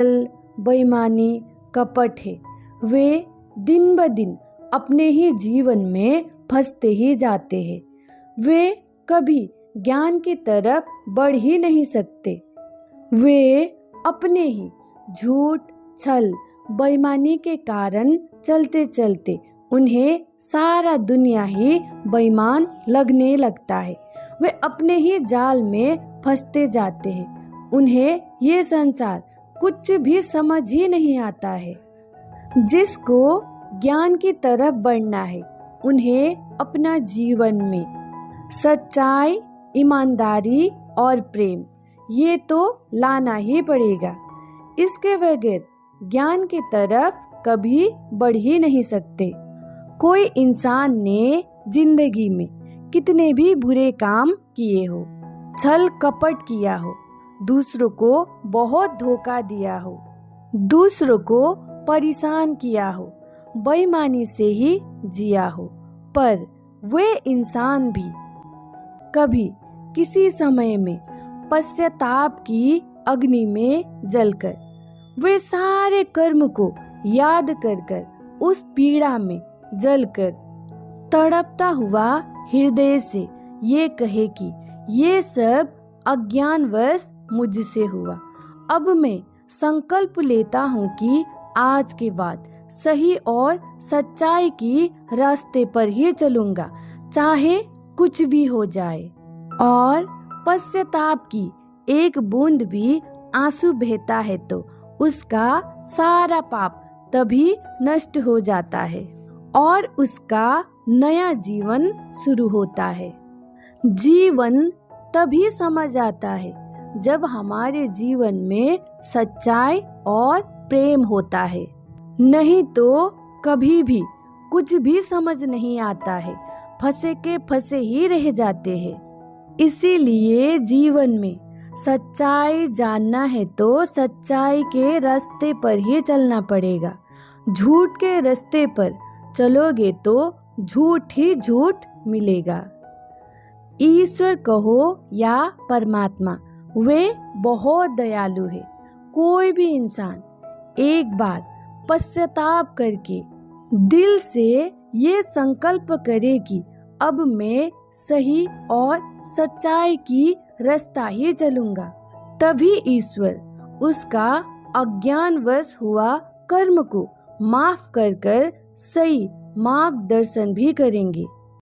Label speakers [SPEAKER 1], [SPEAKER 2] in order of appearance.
[SPEAKER 1] छल, बेईमानी, कपट है। वे दिन ब दिन अपने ही जीवन में फंसते ही जाते हैं। वे कभी ज्ञान की तरफ बढ़ ही नहीं सकते। वे अपने ही झूठ, छल, बेईमानी के कारण चलते चलते उन्हें सारा दुनिया ही बेईमान लगने लगता है। वे अपने ही जाल में फंसते जाते हैं। उन्हें ये संसार कुछ भी समझ ही नहीं आता है। जिसको ज्ञान की तरफ बढ़ना है, उन्हें अपना जीवन में सच्चाई, ईमानदारी और प्रेम ये तो लाना ही पड़ेगा। इसके बगैर ज्ञान की तरफ कभी बढ़ ही नहीं सकते। कोई इंसान ने जिंदगी में कितने भी बुरे काम किए हो, छल कपट किया हो, दूसरों को बहुत धोखा दिया हो, दूसरों को परेशान किया हो, बेईमानी से ही जिया हो, पर वे इंसान भी कभी किसी समय में पश्चाताप की अग्नि में जलकर वे सारे कर्म को याद कर कर उस पीड़ा में जलकर तड़पता हुआ हृदय से ये कहे कि ये सब अज्ञानवश मुझसे हुआ। अब मैं संकल्प लेता हूँ कि आज के बाद सही और सच्चाई की रास्ते पर ही चलूँगा, चाहे कुछ भी हो जाए। और पश्चाताप की एक बूंद भी आंसू बहता है तो उसका सारा पाप तभी नष्ट हो जाता है और उसका नया जीवन शुरू होता है। जीवन तभी समझ आता है जब हमारे जीवन में सच्चाई और प्रेम होता है, नहीं तो कभी भी कुछ भी समझ नहीं आता है, फंसे के फंसे ही रह जाते हैं। इसीलिए जीवन में सच्चाई जानना है तो सच्चाई के रास्ते पर ही चलना पड़ेगा। झूठ के रास्ते पर चलोगे तो झूठ ही झूठ मिलेगा। ईश्वर कहो या परमात्मा, वे बहुत दयालु है। कोई भी इंसान एक बार पश्चाताप करके दिल से ये संकल्प करे कि अब मैं सही और सच्चाई की रास्ता ही चलूंगा, तभी ईश्वर उसका अज्ञानवश हुआ कर्म को माफ कर कर सही मार्गदर्शन भी करेंगे।